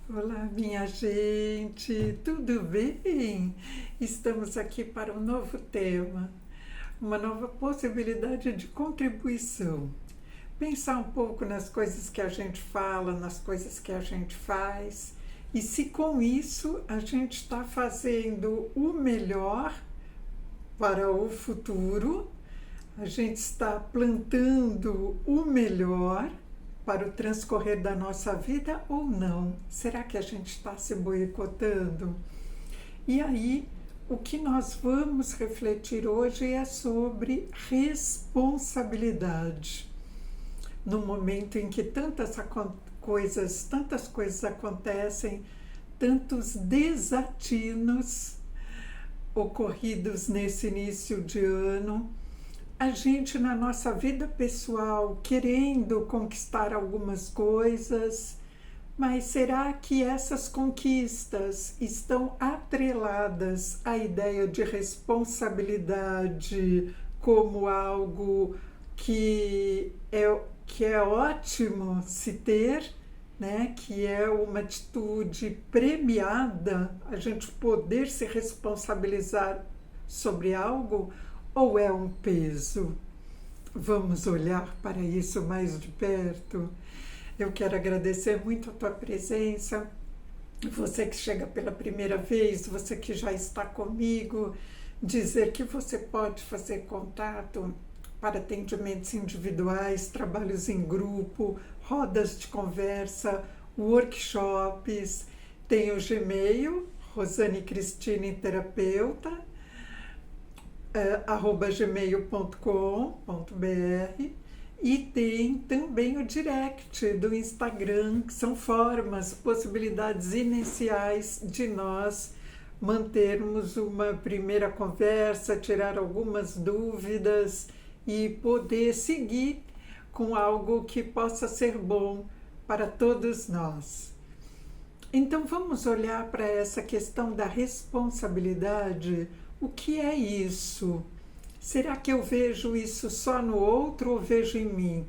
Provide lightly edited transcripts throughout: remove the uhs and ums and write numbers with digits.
Olá, minha gente, tudo bem? Estamos aqui para um novo tema, uma nova possibilidade de contribuição. Pensar um pouco nas coisas que a gente fala, nas coisas que a gente faz, e se com isso a gente está fazendo o melhor para o futuro, a gente está plantando o melhor para o transcorrer da nossa vida ou não? Será que a gente está se boicotando? E aí, o que nós vamos refletir hoje é sobre responsabilidade. No momento em que tantas coisas acontecem, tantos desatinos ocorridos nesse início de ano, a gente na nossa vida pessoal querendo conquistar algumas coisas, mas será que essas conquistas estão atreladas à ideia de responsabilidade como algo que é ótimo se ter, né? Que é uma atitude premiada, a gente poder se responsabilizar sobre algo, ou é um peso? Vamos olhar para isso mais de perto. Eu quero agradecer muito a tua presença, você que chega pela primeira vez, você que já está comigo, dizer que você pode fazer contato para atendimentos individuais, trabalhos em grupo, rodas de conversa, workshops. Tem o Gmail, Rosane Cristine Terapeuta, @gmail.com.br, e tem também o direct do Instagram, que são formas, possibilidades iniciais de nós mantermos uma primeira conversa, tirar algumas dúvidas e poder seguir com algo que possa ser bom para todos nós. Então vamos olhar para essa questão da responsabilidade. O que é isso? Será que eu vejo isso só no outro ou vejo em mim?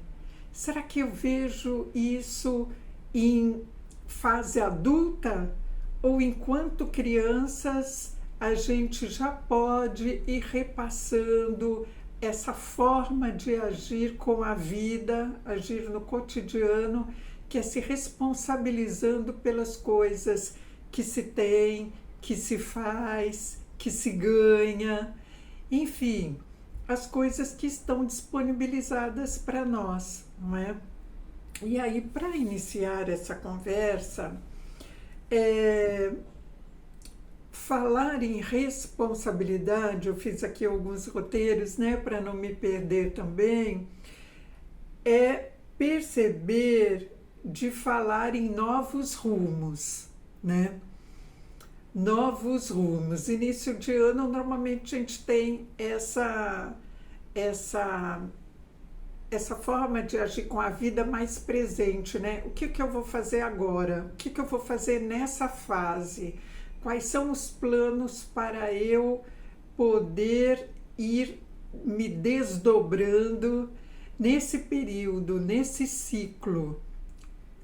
Será que eu vejo isso em fase adulta? Ou enquanto crianças a gente já pode ir repassando essa forma de agir com a vida, agir no cotidiano, que é se responsabilizando pelas coisas que se tem, que se faz, que se ganha, enfim, as coisas que estão disponibilizadas para nós, não é? E aí, para iniciar essa conversa, falar em responsabilidade, eu fiz aqui alguns roteiros, né, para não me perder também, é perceber de falar em novos rumos, né? Novos rumos. Início de ano, normalmente a gente tem essa, essa forma de agir com a vida mais presente, né? O que eu vou fazer agora? O que eu vou fazer nessa fase? Quais são os planos para eu poder ir me desdobrando nesse período, nesse ciclo,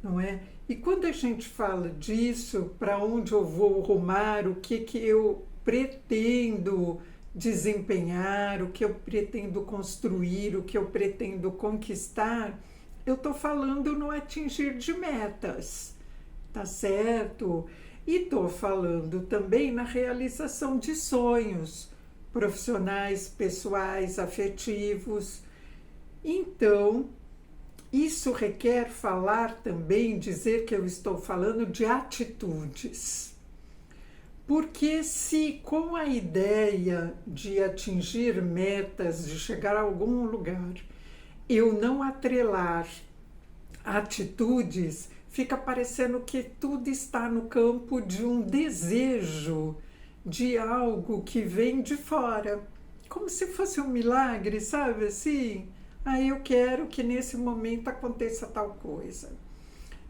não é? E quando a gente fala disso, para onde eu vou rumar, o que eu pretendo desempenhar, o que eu pretendo construir, o que eu pretendo conquistar, eu estou falando no atingir de metas, tá certo? E estou falando também na realização de sonhos profissionais, pessoais, afetivos. Então, isso requer falar também, dizer que eu estou falando de atitudes. Porque se com a ideia de atingir metas, de chegar a algum lugar, eu não atrelar atitudes, fica parecendo que tudo está no campo de um desejo, de algo que vem de fora. Como se fosse um milagre, sabe assim? Aí eu quero que nesse momento aconteça tal coisa.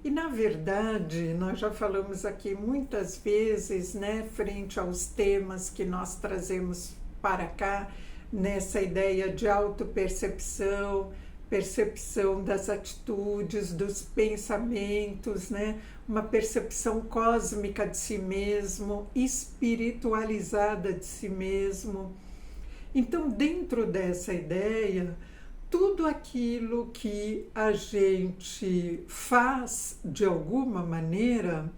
E na verdade, nós já falamos aqui muitas vezes, né, frente aos temas que nós trazemos para cá, nessa ideia de autopercepção, percepção das atitudes, dos pensamentos, né? Uma percepção cósmica de si mesmo, espiritualizada de si mesmo. Então, dentro dessa ideia, tudo aquilo que a gente faz de alguma maneira,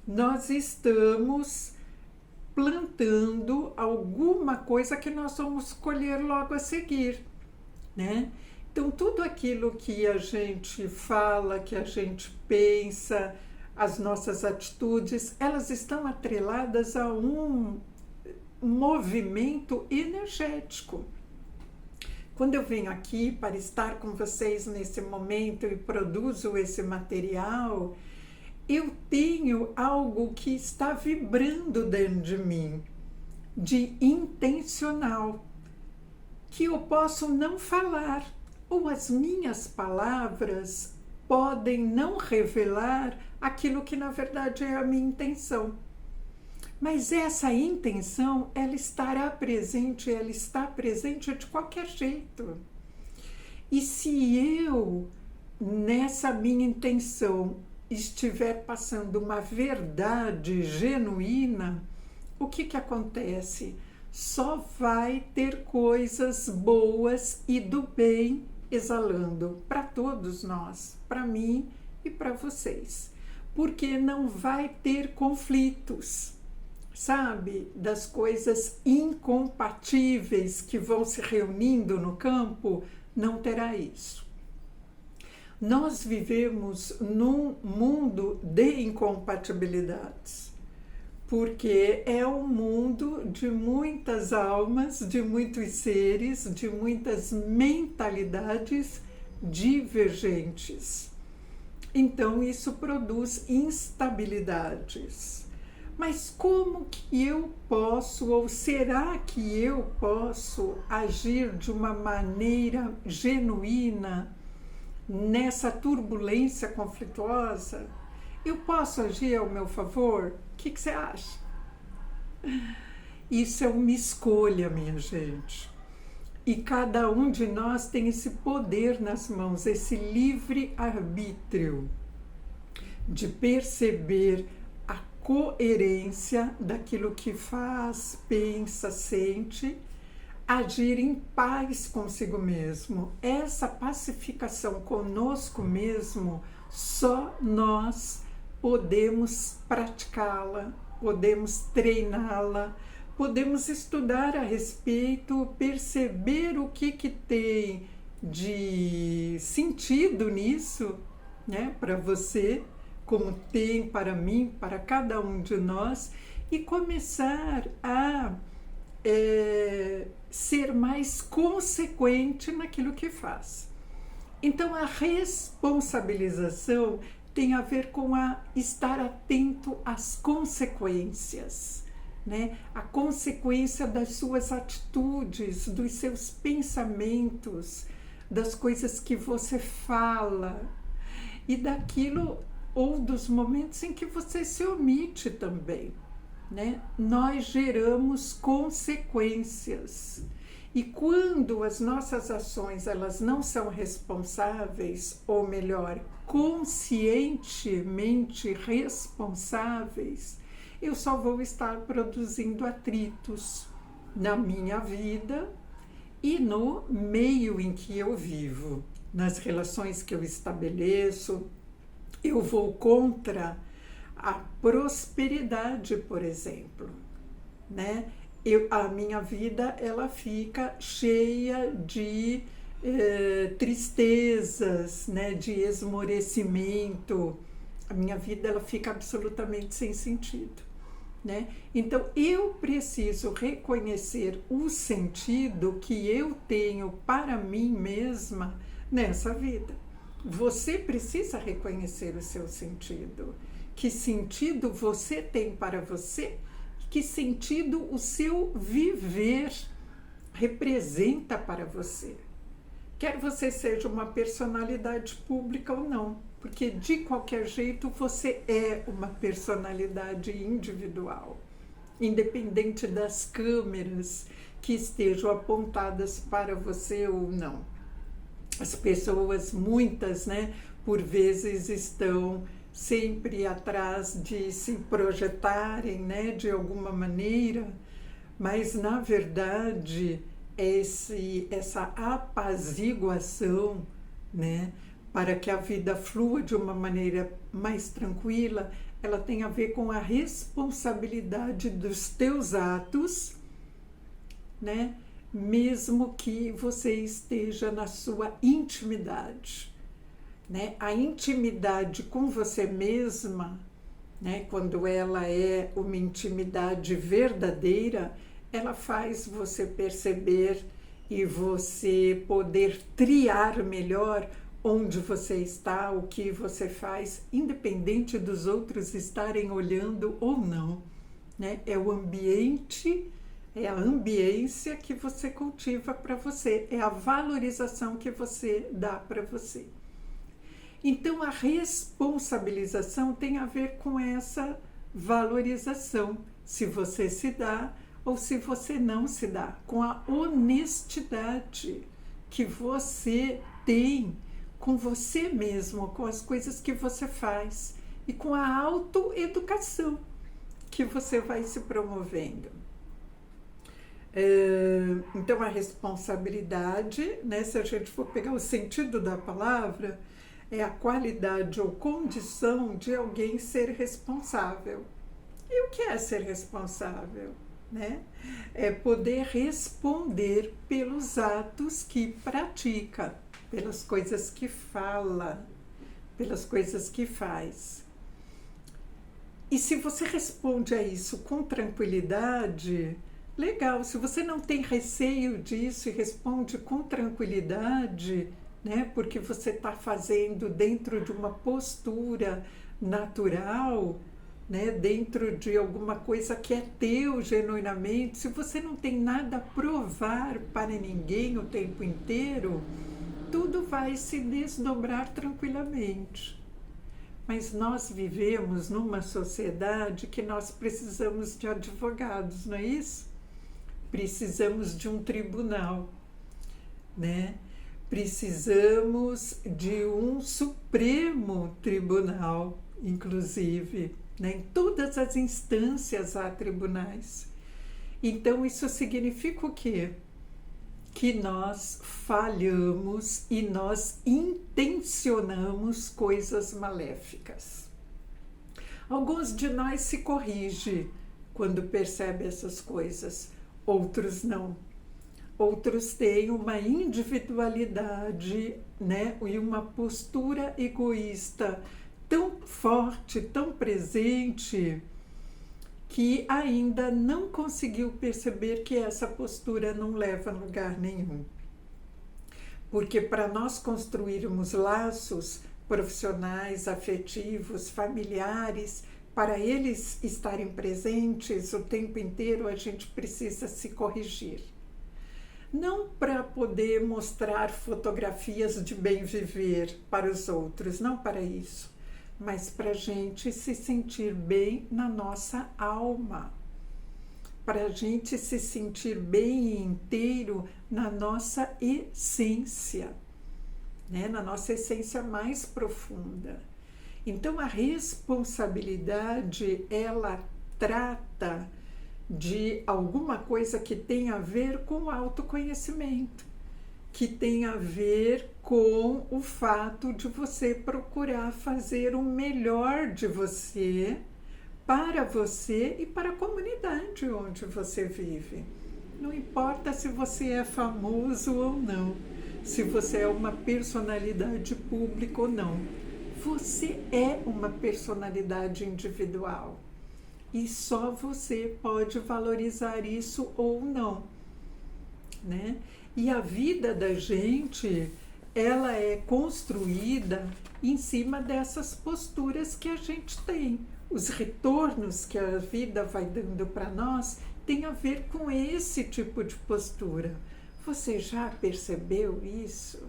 nós estamos plantando alguma coisa que nós vamos colher logo a seguir, né? Então, tudo aquilo que a gente fala, que a gente pensa, as nossas atitudes, elas estão atreladas a um movimento energético. Quando eu venho aqui para estar com vocês nesse momento e produzo esse material, eu tenho algo que está vibrando dentro de mim, de intencional, que eu posso não falar, ou as minhas palavras podem não revelar aquilo que na verdade é a minha intenção. Mas essa intenção, ela estará presente, ela está presente de qualquer jeito. E se eu, nessa minha intenção, estiver passando uma verdade genuína, o que acontece? Só vai ter coisas boas e do bem exalando para todos nós, para mim e para vocês. Porque não vai ter conflitos, sabe? Das coisas incompatíveis que vão se reunindo no campo, não terá isso. Nós vivemos num mundo de incompatibilidades, porque é um mundo de muitas almas, de muitos seres, de muitas mentalidades divergentes. Então, isso produz instabilidades. Mas como que eu posso, ou será que eu posso agir de uma maneira genuína nessa turbulência conflituosa? Eu posso agir ao meu favor? O que você acha? Isso é uma escolha, minha gente. E cada um de nós tem esse poder nas mãos, esse livre-arbítrio de perceber a coerência daquilo que faz, pensa, sente, agir em paz consigo mesmo. Essa pacificação conosco mesmo, só nós podemos praticá-la, podemos treiná-la, podemos estudar a respeito, perceber o que tem de sentido nisso, né, para você, como tem para mim, para cada um de nós, e começar a ser mais consequente naquilo que faz. Então, a responsabilização tem a ver com estar atento às consequências, né? A consequência das suas atitudes, dos seus pensamentos, das coisas que você fala e daquilo ou dos momentos em que você se omite também, né? Nós geramos consequências. E quando as nossas ações elas não são responsáveis, ou melhor, conscientemente responsáveis, eu só vou estar produzindo atritos na minha vida e no meio em que eu vivo, nas relações que eu estabeleço. Eu vou contra a prosperidade, por exemplo, né? A minha vida ela fica cheia de tristezas, né? De esmorecimento. A minha vida ela fica absolutamente sem sentido, né? Então eu preciso reconhecer o sentido que eu tenho para mim mesma nessa vida. Você precisa reconhecer o seu sentido. Que sentido você tem para você? Que sentido o seu viver representa para você? Quer você seja uma personalidade pública ou não, porque de qualquer jeito você é uma personalidade individual, independente das câmeras que estejam apontadas para você ou não. As pessoas, muitas, né, por vezes estão sempre atrás de se projetarem, né, de alguma maneira, mas na verdade essa apaziguação, né, para que a vida flua de uma maneira mais tranquila, ela tem a ver com a responsabilidade dos teus atos, né, mesmo que você esteja na sua intimidade, né? A intimidade com você mesma, né, quando ela é uma intimidade verdadeira, ela faz você perceber e você poder triar melhor onde você está, o que você faz, independente dos outros estarem olhando ou não, né? É o ambiente, é a ambiência que você cultiva para você, é a valorização que você dá para você. Então, a responsabilização tem a ver com essa valorização, se você se dá ou se você não se dá, com a honestidade que você tem com você mesmo, com as coisas que você faz e com a autoeducação que você vai se promovendo. Então, a responsabilidade, né, se a gente for pegar o sentido da palavra, é a qualidade ou condição de alguém ser responsável. E o que é ser responsável? Né? É poder responder pelos atos que pratica, pelas coisas que fala, pelas coisas que faz. E se você responde a isso com tranquilidade, legal. Se você não tem receio disso e responde com tranquilidade, né, porque você está fazendo dentro de uma postura natural, né, dentro de alguma coisa que é teu genuinamente, se você não tem nada a provar para ninguém o tempo inteiro, tudo vai se desdobrar tranquilamente. Mas nós vivemos numa sociedade que nós precisamos de advogados, não é isso? Precisamos de um tribunal, né? Precisamos de um Supremo Tribunal, inclusive, né? Em todas as instâncias há tribunais. Então, isso significa o quê? Que nós falhamos e nós intencionamos coisas maléficas. Alguns de nós se corrigem quando percebem essas coisas, outros não. Outros têm uma individualidade, né, e uma postura egoísta tão forte, tão presente, que ainda não conseguiu perceber que essa postura não leva a lugar nenhum. Porque para nós construirmos laços profissionais, afetivos, familiares, para eles estarem presentes o tempo inteiro, a gente precisa se corrigir. Não para poder mostrar fotografias de bem viver para os outros, não para isso, mas para a gente se sentir bem na nossa alma, para a gente se sentir bem e inteiro na nossa essência, né? Na nossa essência mais profunda. Então, a responsabilidade, ela trata de alguma coisa que tem a ver com o autoconhecimento, que tem a ver com o fato de você procurar fazer o melhor de você, para você e para a comunidade onde você vive. Não importa se você é famoso ou não, se você é uma personalidade pública ou não. Você é uma personalidade individual. E só você pode valorizar isso ou não, né? E a vida da gente, ela é construída em cima dessas posturas que a gente tem. Os retornos que a vida vai dando para nós tem a ver com esse tipo de postura. Você já percebeu isso?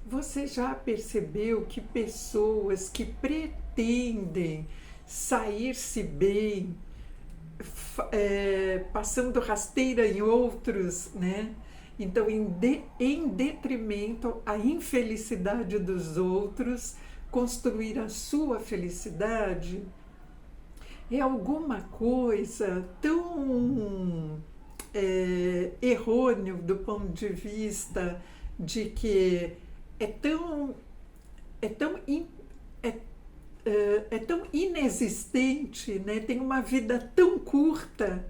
Você já percebeu que pessoas que pretendem sair-se bem, passando rasteira em outros, né? Então, em detrimento à infelicidade dos outros, construir a sua felicidade é alguma coisa tão errôneo do ponto de vista de que é tão, é tão, é, é tão inexistente, né? Tem uma vida tão curta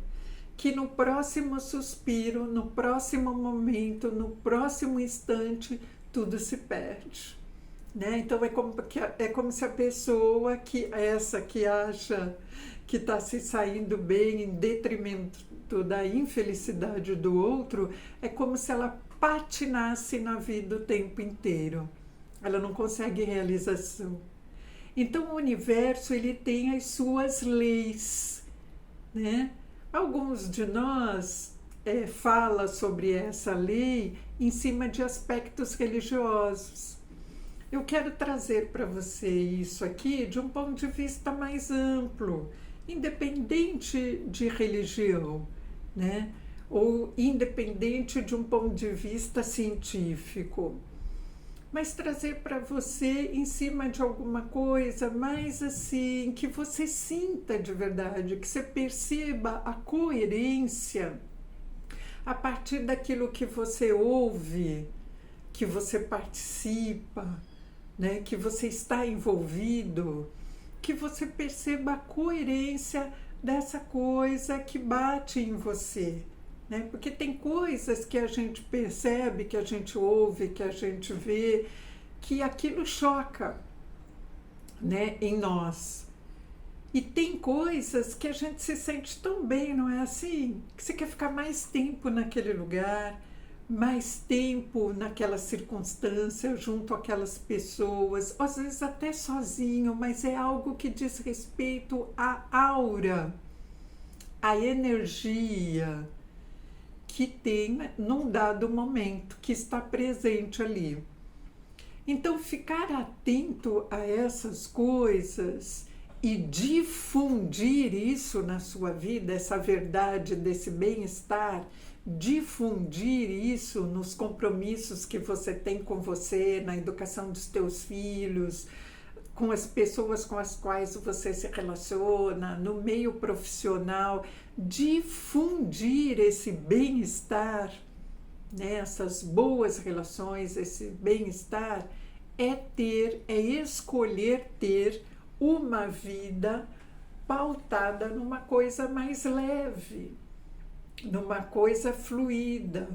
que no próximo suspiro, no próximo momento, no próximo instante, tudo se perde. Né? Então é como se a pessoa que acha que está se saindo bem em detrimento da infelicidade do outro, é como se ela patinasse na vida o tempo inteiro. Ela não consegue realização. Então o universo ele tem as suas leis, né? Alguns de nós fala sobre essa lei em cima de aspectos religiosos. Eu quero trazer para você isso aqui de um ponto de vista mais amplo, independente de religião, né? Ou independente de um ponto de vista científico. Mas trazer para você em cima de alguma coisa mais assim, que você sinta de verdade, que você perceba a coerência a partir daquilo que você ouve, que você participa, né, que você está envolvido, que você perceba a coerência dessa coisa que bate em você. Né? Porque tem coisas que a gente percebe, que a gente ouve, que a gente vê, que aquilo choca, né, em nós. E tem coisas que a gente se sente tão bem, não é assim? Que você quer ficar mais tempo naquele lugar, mais tempo naquela circunstância, junto àquelas pessoas, às vezes até sozinho, mas é algo que diz respeito à aura, à energia que tem num dado momento, que está presente ali. Então, ficar atento a essas coisas e difundir isso na sua vida, essa verdade desse bem-estar, difundir isso nos compromissos que você tem com você, na educação dos teus filhos, com as pessoas com as quais você se relaciona, no meio profissional, difundir esse bem-estar, né, essas boas relações, esse bem-estar, é escolher ter uma vida pautada numa coisa mais leve, numa coisa fluida.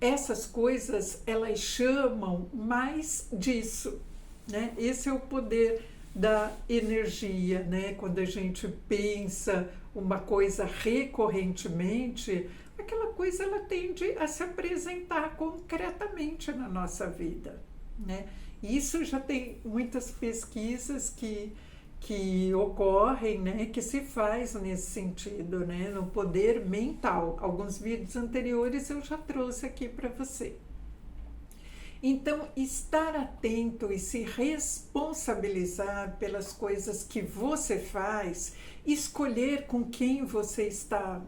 Essas coisas, elas chamam mais disso, né? Esse é o poder da energia, né? Quando a gente pensa uma coisa recorrentemente, aquela coisa ela tende a se apresentar concretamente na nossa vida, né? Isso já tem muitas pesquisas que ocorrem, né, que se faz nesse sentido, né, no poder mental. Alguns vídeos anteriores eu já trouxe aqui para você. Então, estar atento e se responsabilizar pelas coisas que você faz, escolher com quem você está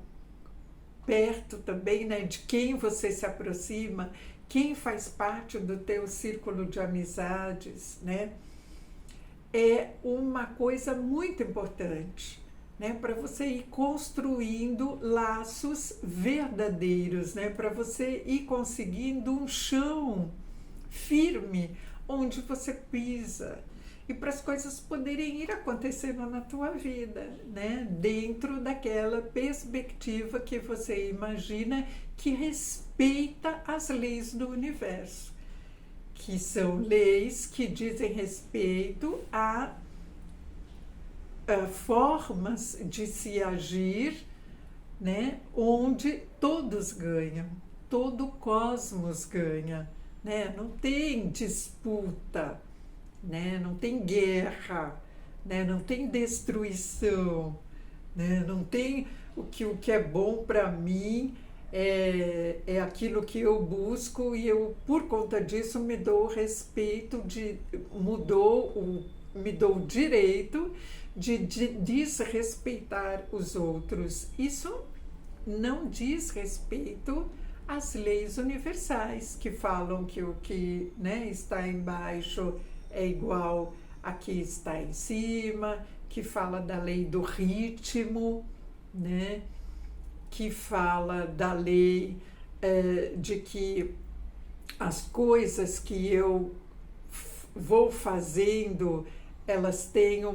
perto também, né, de quem você se aproxima, quem faz parte do teu círculo de amizades, né, é uma coisa muito importante, né, para você ir construindo laços verdadeiros, né, para você ir conseguindo um chão firme onde você pisa e para as coisas poderem ir acontecendo na tua vida, né, dentro daquela perspectiva que você imagina que respeita as leis do universo, que são leis que dizem respeito a formas de se agir, né, onde todos ganham, todo o cosmos ganha, né, não tem disputa, né, não tem guerra, né, não tem destruição, né, não tem o que é bom para mim é aquilo que eu busco e eu, por conta disso, me dou o respeito me dou o direito de desrespeitar os outros. Isso não diz respeito as leis universais, que falam que o que, né, está embaixo é igual a que está em cima, que fala da lei do ritmo, né, que fala da lei de que as coisas que eu vou fazendo, elas tenham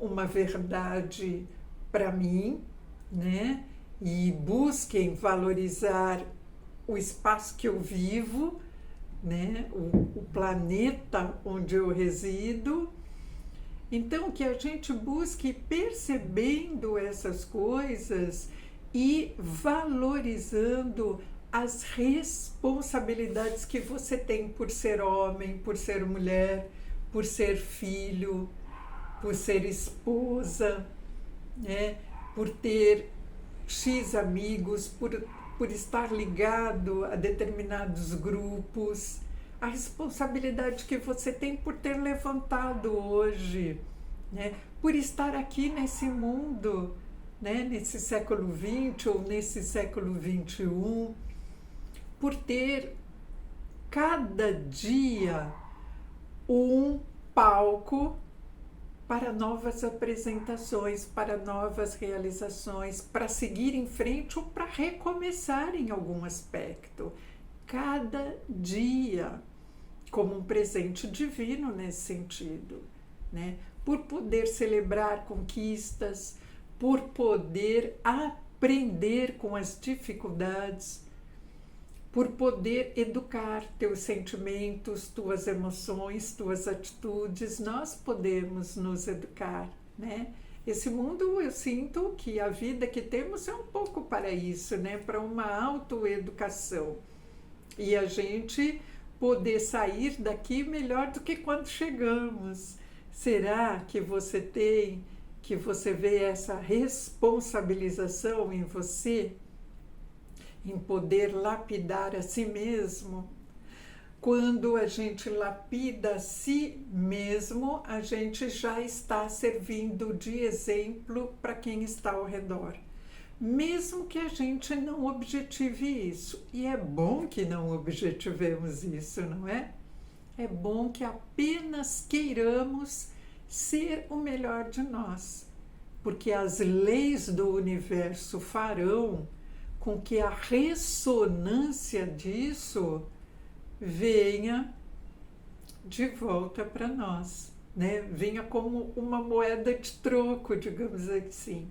uma verdade para mim, né? E busquem valorizar o espaço que eu vivo, né? O planeta onde eu resido. Então, que a gente busque percebendo essas coisas e valorizando as responsabilidades que você tem por ser homem, por ser mulher, por ser filho, por ser esposa, né? Por ter X amigos, por estar ligado a determinados grupos, a responsabilidade que você tem por ter levantado hoje, né? Por estar aqui nesse mundo, né? Nesse século XX ou nesse século XXI, por ter cada dia um palco para novas apresentações, para novas realizações, para seguir em frente ou para recomeçar em algum aspecto. Cada dia como um presente divino nesse sentido, né? Por poder celebrar conquistas, por poder aprender com as dificuldades, por poder educar teus sentimentos, tuas emoções, tuas atitudes. Nós podemos nos educar, né? Esse mundo, eu sinto que a vida que temos é um pouco para isso, né? Para uma autoeducação. E a gente poder sair daqui melhor do que quando chegamos. Será que você vê essa responsabilização em você? Em poder lapidar a si mesmo? Quando a gente lapida a si mesmo, a gente já está servindo de exemplo para quem está ao redor. Mesmo que a gente não objetive isso. E é bom que não objetivemos isso, não é? É bom que apenas queiramos ser o melhor de nós. Porque as leis do universo farão com que a ressonância disso venha de volta para nós, né? Venha como uma moeda de troco, digamos assim,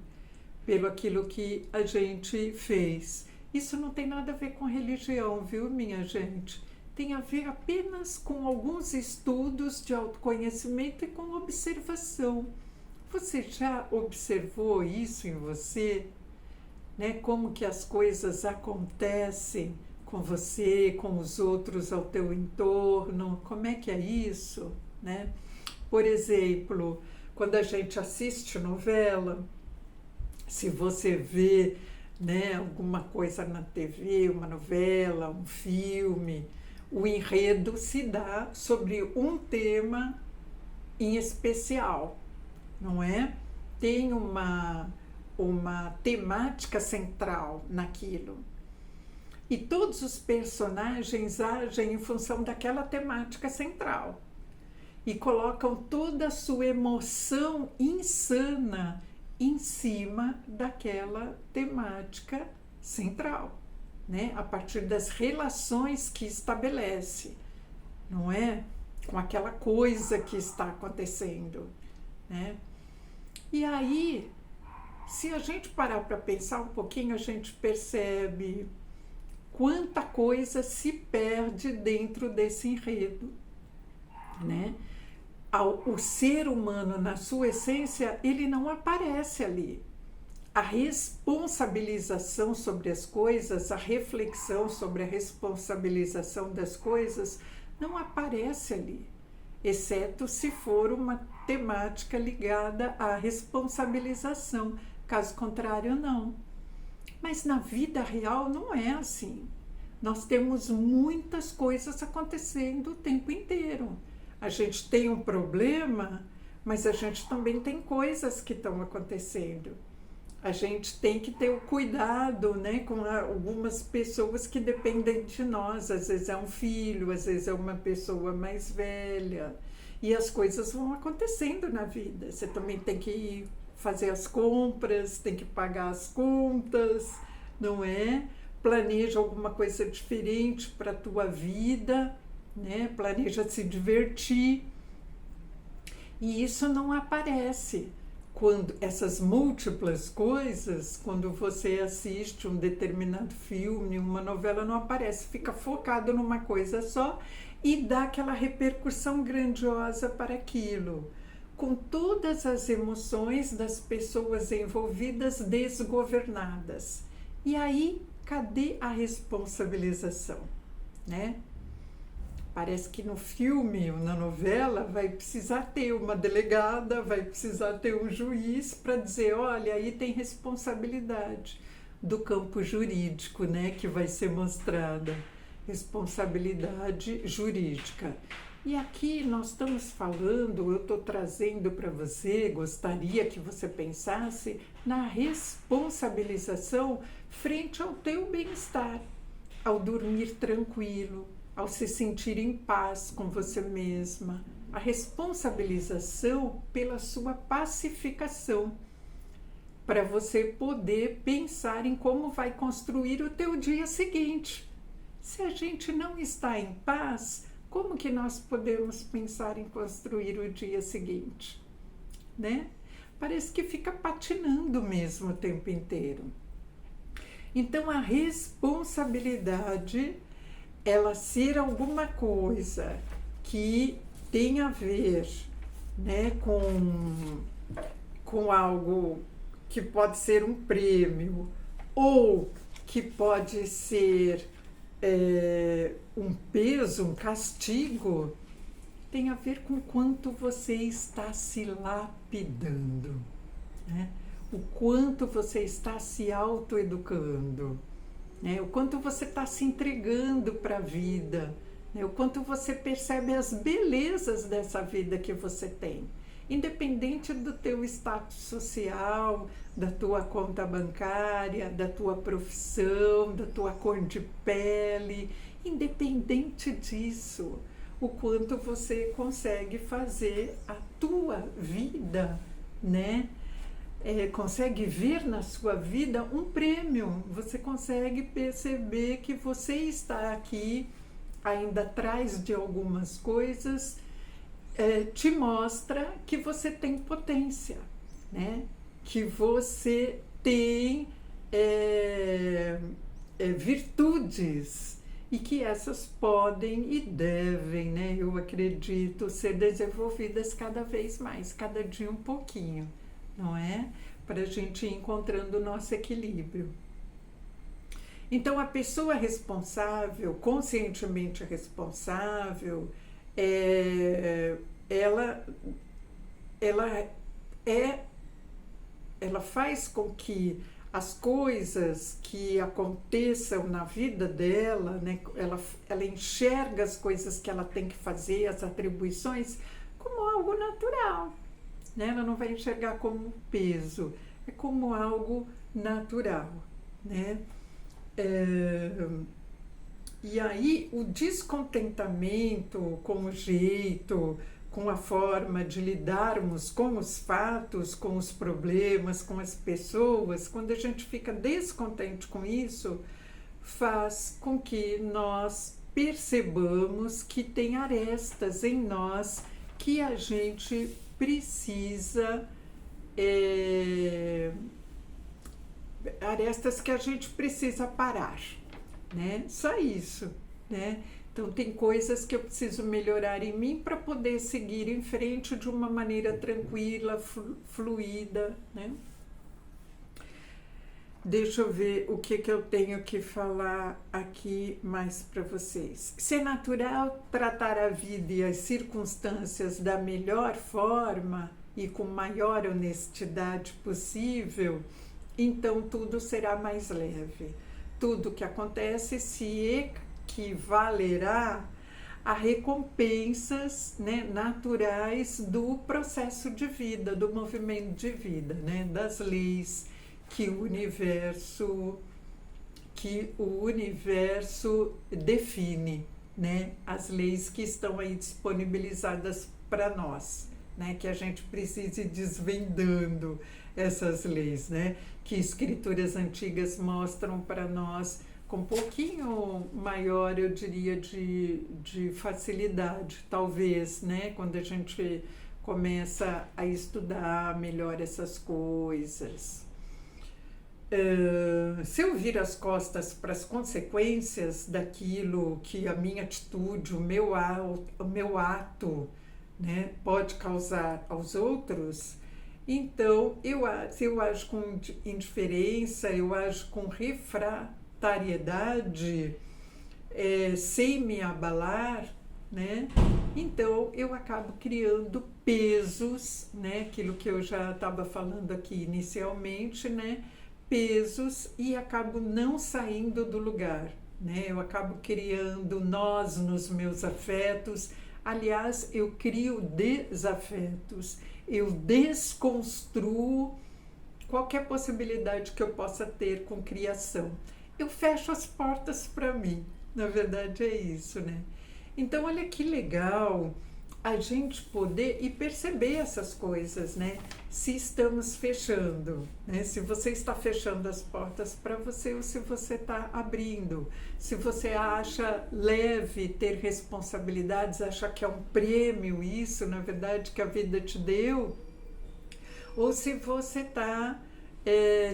pelo aquilo que a gente fez. Isso não tem nada a ver com religião, viu, minha gente? Tem a ver apenas com alguns estudos de autoconhecimento e com observação. Você já observou isso em você? Né? Como que as coisas acontecem com você, com os outros ao teu entorno? Como é que é isso? Né? Por exemplo, quando a gente assiste novela, se você vê, né, alguma coisa na TV, uma novela, um filme, o enredo se dá sobre um tema em especial, não é? Tem uma temática central naquilo. E todos os personagens agem em função daquela temática central. E colocam toda a sua emoção insana em cima daquela temática central, né? A partir das relações que estabelece, não é? Com aquela coisa que está acontecendo, né? E aí, se a gente parar para pensar um pouquinho, a gente percebe quanta coisa se perde dentro desse enredo, né? O ser humano, na sua essência, ele não aparece ali. A responsabilização sobre as coisas, a reflexão sobre a responsabilização das coisas, não aparece ali, exceto se for uma temática ligada à responsabilização. Caso contrário, não. Mas na vida real não é assim. Nós temos muitas coisas acontecendo o tempo inteiro. A gente tem um problema, mas a gente também tem coisas que estão acontecendo. A gente tem que ter o cuidado, né, com algumas pessoas que dependem de nós. Às vezes é um filho, às vezes é uma pessoa mais velha. E as coisas vão acontecendo na vida. Você também tem que ir fazer as compras, tem que pagar as contas, não é? Planeja alguma coisa diferente para a tua vida, né? Planeja se divertir. E isso não aparece quando essas múltiplas coisas, quando você assiste um determinado filme, uma novela, não aparece, fica focado numa coisa só e dá aquela repercussão grandiosa para aquilo, com todas as emoções das pessoas envolvidas desgovernadas. E aí, cadê a responsabilização, né? Parece que no filme ou na novela vai precisar ter uma delegada, vai precisar ter um juiz para dizer, olha, aí tem responsabilidade do campo jurídico, né, que vai ser mostrada, responsabilidade jurídica. E aqui nós estamos falando, eu estou trazendo para você, gostaria que você pensasse na responsabilização frente ao teu bem-estar, ao dormir tranquilo, ao se sentir em paz com você mesma, a responsabilização pela sua pacificação, para você poder pensar em como vai construir o teu dia seguinte. Se a gente não está em paz, como que nós podemos pensar em construir o dia seguinte, né? Parece que fica patinando mesmo o tempo inteiro. Então, a responsabilidade, ela ser alguma coisa que tem a ver, né, com algo que pode ser um prêmio ou que pode ser um peso, um castigo, tem a ver com quanto você está se lapidando, né? O quanto você está se autoeducando, né? O quanto você está se entregando para a vida, né? O quanto você percebe as belezas dessa vida que você tem, independente do teu status social, da tua conta bancária, da tua profissão, da tua cor de pele, independente disso, o quanto você consegue fazer a tua vida, né? Consegue ver na sua vida um prêmio, você consegue perceber que você está aqui ainda atrás de algumas coisas, te mostra que você tem potência, né? Que você tem virtudes e que essas podem e devem, né? Eu acredito, ser desenvolvidas cada vez mais, cada dia um pouquinho, não é? Para a gente ir encontrando o nosso equilíbrio. Então, a pessoa responsável, conscientemente responsável, ela faz com que as coisas que aconteçam na vida dela, né, ela enxerga as coisas que ela tem que fazer, as atribuições, como algo natural, né? Ela não vai enxergar como um peso, é como algo natural, né? E aí o descontentamento com o jeito, com a forma de lidarmos com os fatos, com os problemas, com as pessoas, quando a gente fica descontente com isso, faz com que nós percebamos que tem arestas em nós que a gente precisa, arestas que a gente precisa parar, né? Só isso, né? Então, tem coisas que eu preciso melhorar em mim para poder seguir em frente de uma maneira tranquila, fluida, né? Deixa eu ver o que eu tenho que falar aqui mais para vocês. Se é natural tratar a vida e as circunstâncias da melhor forma e com maior honestidade possível, então tudo será mais leve. Tudo que acontece se equivalerá a recompensas, né, naturais do processo de vida, do movimento de vida, né, das leis que o universo define, né? As leis que estão aí disponibilizadas para nós, né? Que a gente precise ir desvendando essas leis, né? Que escrituras antigas mostram para nós com um pouquinho maior, eu diria, de facilidade, talvez, né? Quando a gente começa a estudar melhor essas coisas. Se eu vir as costas para as consequências daquilo que a minha atitude, o meu ato, né, pode causar aos outros, então se eu ajo com indiferença, eu ajo com refratariedade, sem me abalar, né? Então eu acabo criando pesos, né? Aquilo que eu já estava falando aqui inicialmente, né? Pesos, e acabo não saindo do lugar, né? Eu acabo criando nós nos meus afetos. Aliás, eu crio desafetos, eu desconstruo qualquer possibilidade que eu possa ter com criação. Eu fecho as portas para mim, na verdade é isso, né? Então, olha que legal a gente poder e perceber essas coisas, né? Se estamos fechando, né? Se você está fechando as portas para você ou se você está abrindo. Se você acha leve ter responsabilidades, acha que é um prêmio isso, na verdade, que a vida te deu, ou se você está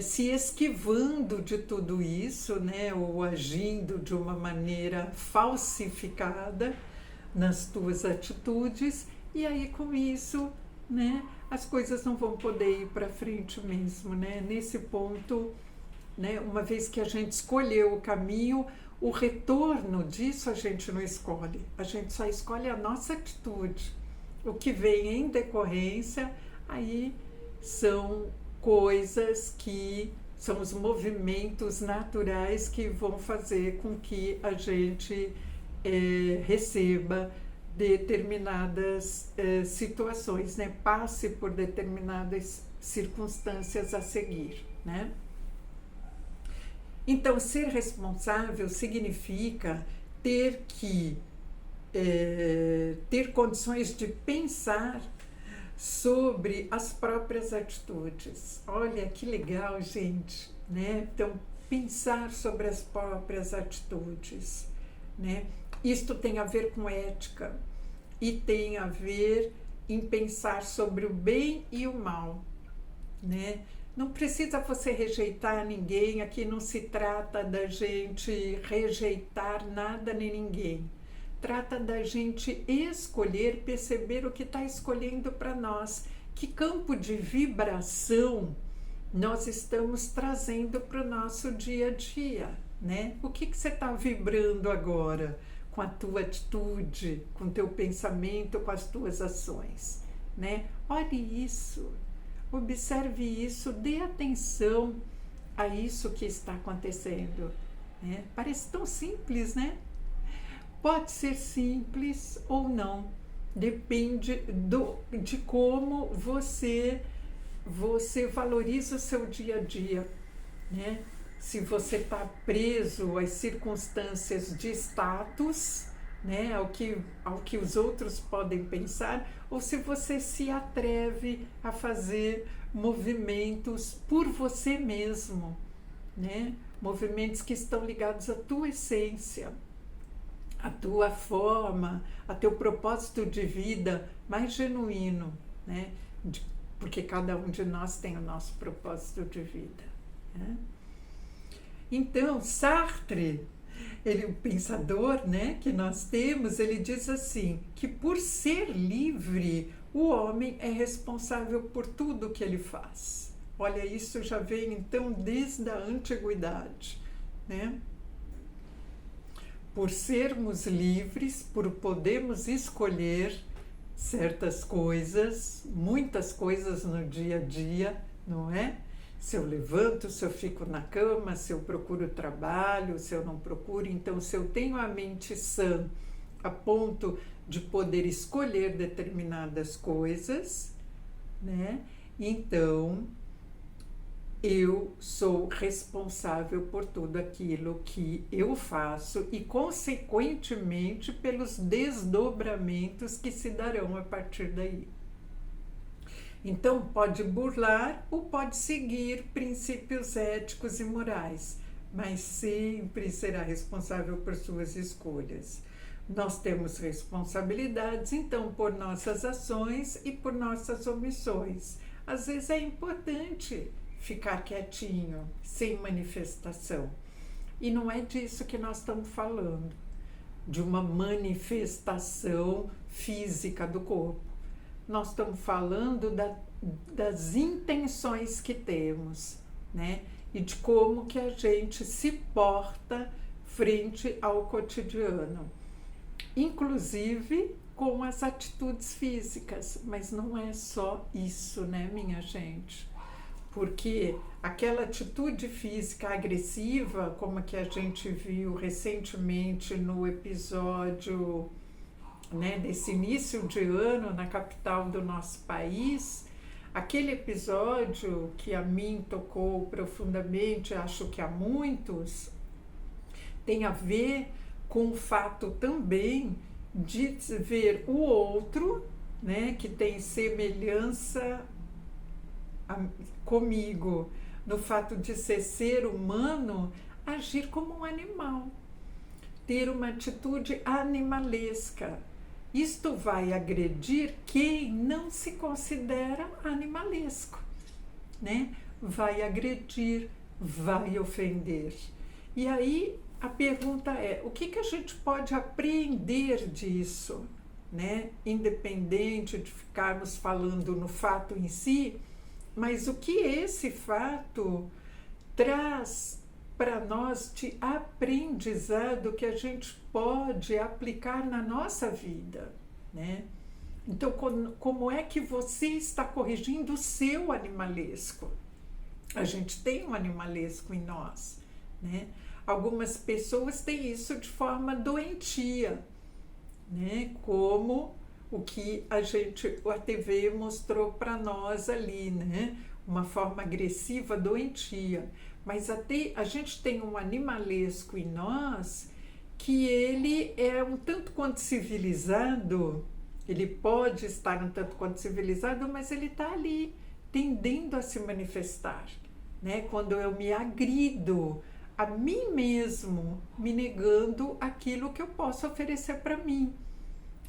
se esquivando de tudo isso, né? Ou agindo de uma maneira falsificada nas tuas atitudes, e aí com isso, né, as coisas não vão poder ir para frente mesmo, né? Nesse ponto, né, uma vez que a gente escolheu o caminho, o retorno disso a gente não escolhe, a gente só escolhe a nossa atitude. O que vem em decorrência, aí são coisas que são os movimentos naturais que vão fazer com que a gente receba determinadas situações, né? Passe por determinadas circunstâncias a seguir, né? Então, ser responsável significa ter condições de pensar sobre as próprias atitudes. Olha que legal, gente, né? Então, pensar sobre as próprias atitudes, né? Isto tem a ver com ética e tem a ver em pensar sobre o bem e o mal, né? Não precisa você rejeitar ninguém, aqui não se trata da gente rejeitar nada nem ninguém. Trata da gente escolher, perceber o que está escolhendo para nós, que campo de vibração nós estamos trazendo para o nosso dia a dia, né? O que você está vibrando agora com a tua atitude, com o teu pensamento, com as tuas ações, né? Olhe isso, observe isso, dê atenção a isso que está acontecendo, né? Parece tão simples, né? Pode ser simples ou não, depende de como você valoriza o seu dia a dia, né? Se você está preso às circunstâncias de status, né, ao que os outros podem pensar, ou se você se atreve a fazer movimentos por você mesmo, né? Movimentos que estão ligados à tua essência, à tua forma, a teu propósito de vida mais genuíno, né? Porque cada um de nós tem o nosso propósito de vida, né? Então, Sartre, o pensador, né, que nós temos, ele diz assim, que por ser livre, o homem é responsável por tudo que ele faz. Olha, isso já vem então desde a antiguidade, né? Por sermos livres, por podermos escolher certas coisas, muitas coisas no dia a dia, não é? Se eu levanto, se eu fico na cama, se eu procuro trabalho, se eu não procuro. Então, se eu tenho a mente sã a ponto de poder escolher determinadas coisas, né? Então, eu sou responsável por tudo aquilo que eu faço e, consequentemente, pelos desdobramentos que se darão a partir daí. Então, pode burlar ou pode seguir princípios éticos e morais, mas sempre será responsável por suas escolhas. Nós temos responsabilidades, então, por nossas ações e por nossas omissões. Às vezes é importante ficar quietinho, sem manifestação. E não é disso que nós estamos falando, de uma manifestação física do corpo. Nós estamos falando das intenções que temos, né? E de como que a gente se porta frente ao cotidiano. Inclusive com as atitudes físicas, mas não é só isso, né, minha gente? Porque aquela atitude física agressiva, como a que a gente viu recentemente no episódio, né, desse início de ano na capital do nosso país, aquele episódio que a mim tocou profundamente, acho que a muitos, tem a ver com o fato também de ver o outro, né, que tem semelhança comigo, no fato de ser humano, agir como um animal, ter uma atitude animalesca. Isto vai agredir quem não se considera animalesco, né? Vai agredir, vai ofender. E aí a pergunta é, o que a gente pode aprender disso, né? Independente de ficarmos falando no fato em si, mas o que esse fato traz para nós de aprendizado que a gente pode aplicar na nossa vida, né? Então, como é que você está corrigindo o seu animalesco? A gente tem um animalesco em nós, né? Algumas pessoas têm isso de forma doentia, né? Como o que a TV mostrou para nós ali, né? Uma forma agressiva, doentia. Mas até a gente tem um animalesco em nós que ele é um tanto quanto civilizado, ele pode estar um tanto quanto civilizado, mas ele está ali, tendendo a se manifestar, né? Quando eu me agrido a mim mesmo, me negando aquilo que eu posso oferecer para mim.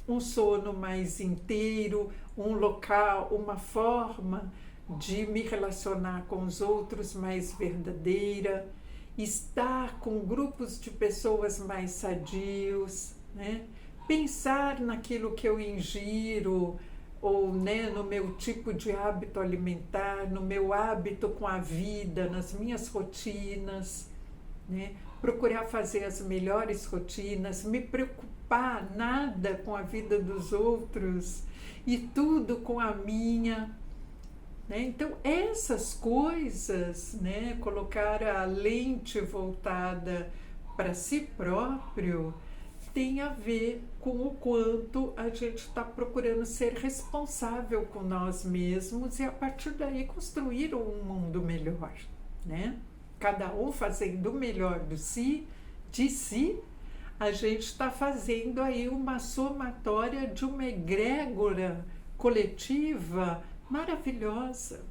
Um sono mais inteiro, um local, uma forma de me relacionar com os outros mais verdadeira, estar com grupos de pessoas mais sadios, né? Pensar naquilo que eu ingiro, ou, né, no meu tipo de hábito alimentar, no meu hábito com a vida, nas minhas rotinas, né? Procurar fazer as melhores rotinas, me preocupar nada com a vida dos outros e tudo com a minha, né? Então essas coisas, né, colocar a lente voltada para si próprio tem a ver com o quanto a gente está procurando ser responsável com nós mesmos e a partir daí construir um mundo melhor, né? Cada um fazendo o melhor de si, a gente está fazendo aí uma somatória de uma egrégora coletiva maravilhosa,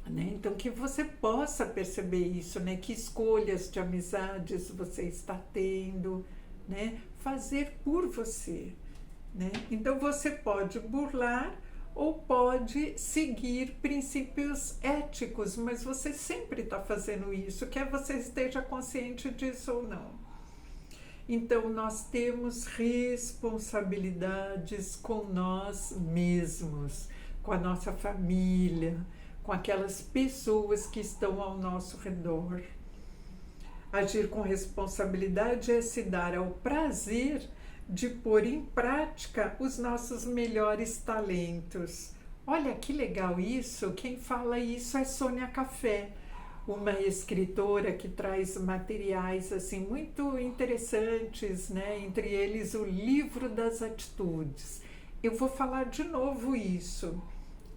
né? Então que você possa perceber isso, né? Que escolhas de amizades você está tendo, né? Fazer por você, né? Então você pode burlar ou pode seguir princípios éticos, mas você sempre está fazendo isso, quer você esteja consciente disso ou não. Então nós temos responsabilidades com nós mesmos, com a nossa família, com aquelas pessoas que estão ao nosso redor. Agir com responsabilidade é se dar ao prazer de pôr em prática os nossos melhores talentos. Olha que legal isso, quem fala isso é Sônia Café, uma escritora que traz materiais assim muito interessantes, né? Entre eles o Livro das Atitudes. Eu vou falar de novo isso.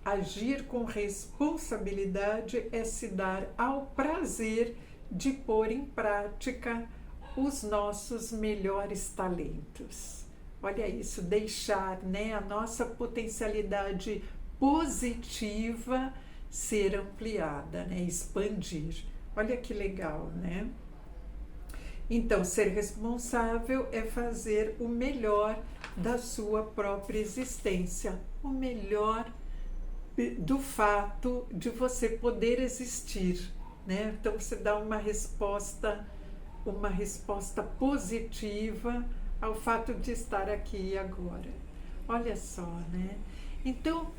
Agir com responsabilidade é se dar ao prazer de pôr em prática os nossos melhores talentos. Olha isso, deixar, né, a nossa potencialidade positiva ser ampliada, né, expandir. Olha que legal, né? Então, ser responsável é fazer o melhor da sua própria existência, o melhor do fato de você poder existir, né? Então você dá uma resposta positiva ao fato de estar aqui e agora. Olha só, né? Então,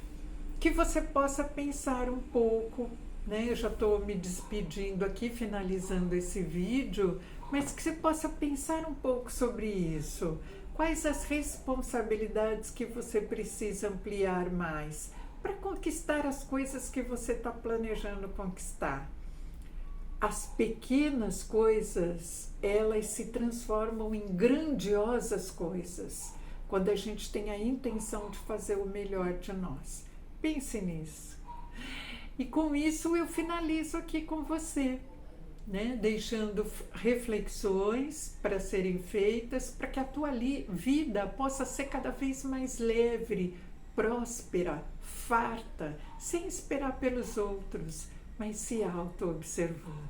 que você possa pensar um pouco, né? Eu já estou me despedindo aqui, finalizando esse vídeo, mas que você possa pensar um pouco sobre isso. Quais as responsabilidades que você precisa ampliar mais para conquistar as coisas que você está planejando conquistar? As pequenas coisas, elas se transformam em grandiosas coisas quando a gente tem a intenção de fazer o melhor de nós. Pense nisso. E com isso eu finalizo aqui com você, né? Deixando reflexões para serem feitas para que a tua vida possa ser cada vez mais leve, próspera, farta, sem esperar pelos outros, mas se auto-observando.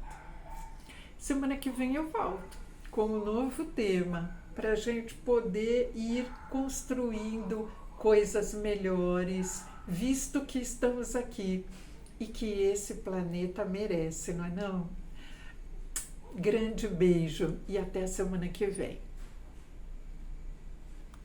Semana que vem eu volto com um novo tema para a gente poder ir construindo coisas melhores, visto que estamos aqui e que esse planeta merece, não é não? Grande beijo e até semana que vem.